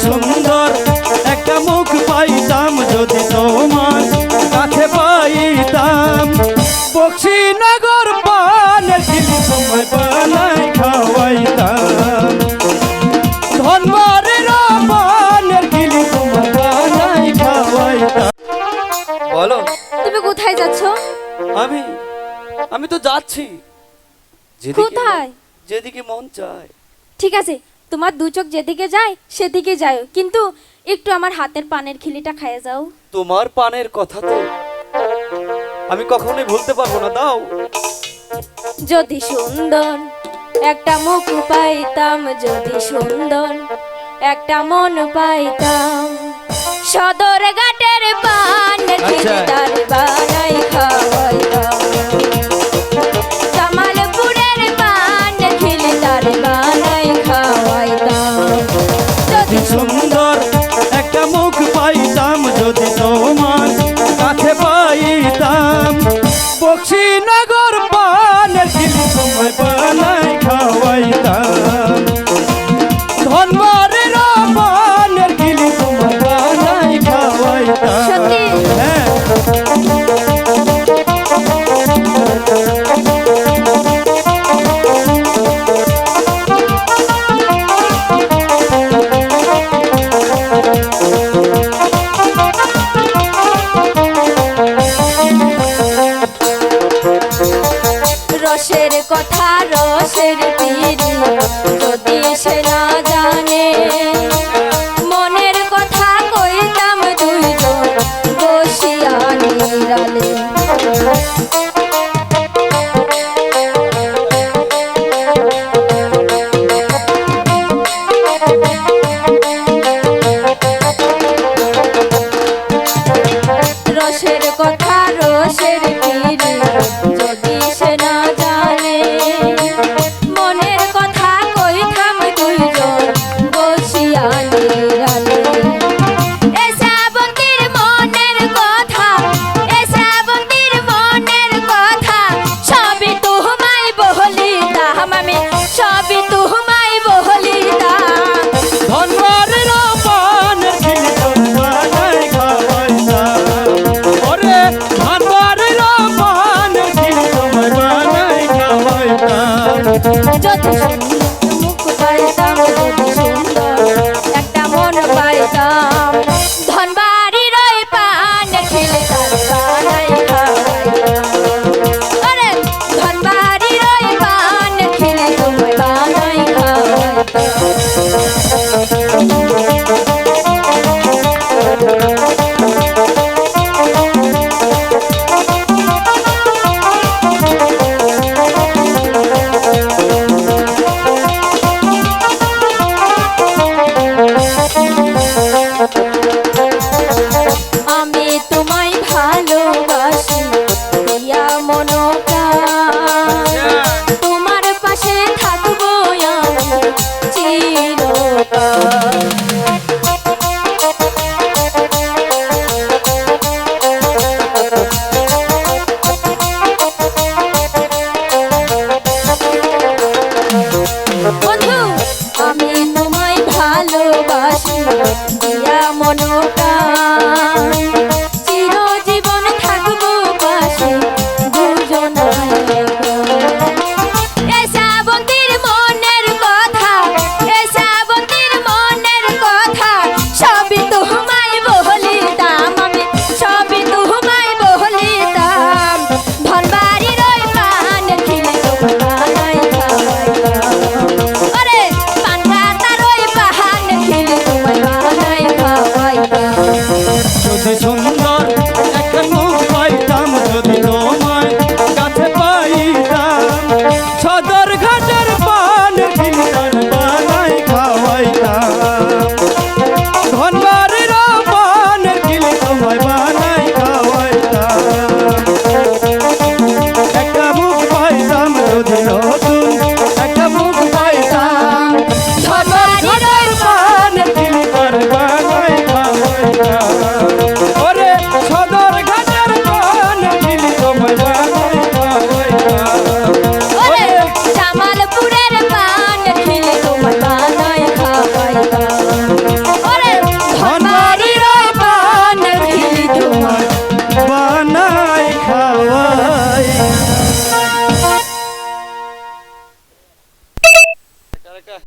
সুন্দর একটা মুখ পাইতাম যদি তোমার কাছে পাইতাম। বক্সিনগর পানের খিলি তোমায় বানাই খাওয়াইতাম। ধনবাড়ির পানের খিলি তোমায় বানাই খাওয়াইতাম। বলো তুমি কোথায় যাচ্ছ? আমি আমি তো যাচ্ছি কোথায়? যেদিকে মন চায়। ঠিক আছে, তোমার দু চোখ যেদিকে যায় সেদিকে যাও, কিন্তু একটু আমার হাতের পানের খিলিটা খাইয়ে যাও। তোমার পানের কথা তো আমি কখনোই ভুলতে পারবো না, দাও। যদি সুন্দর একটা মুখ পাইতাম, যদি সুন্দর একটা মন পাইতাম, সদর ঘাটের পানের খিলি তার বানাই খাওয়াইতাম। জামালপুরের পানের খিলি তার বানাই খাওয়াইতাম। যদি সুন্দর একটা মুখ পাইতাম যদি তোমার কাছে পাইতাম। বক্সিনগর পানের খিলি তোমায় বানাই খাওয়াইতাম। ধনবাড়ির পানের খিলি তোমায় বানাই খাওয়াইতাম। সত্যি? হ্যাঁ। রসের কথা রসের পিড়ি যদি সে না জানে, মনের কথা কইতাম দুইজন বসিয়া নিরালে। রসের কথা রসের পিড়ি যদি সে না জানে, মনের কথা কইতাম দুইজন বসিয়া নিরালে। এ শ্রাবন্তীর মনের কথা, এ শ্রাবন্তীর মনের কথা, সবই তোমায় বলিতাম আমি, সবই তোমায় বলিতাম। ধনবাড়ির পানের খিলি তোমায় বানাই খাওয়াইতাম। ওরে ধনবাড়ির পানের খিলি তোমায় বানাই খাওয়াইতাম। যদি সুন্দর মুখ পাইতাম, যদি সুন্দর একটা মন পাইতাম,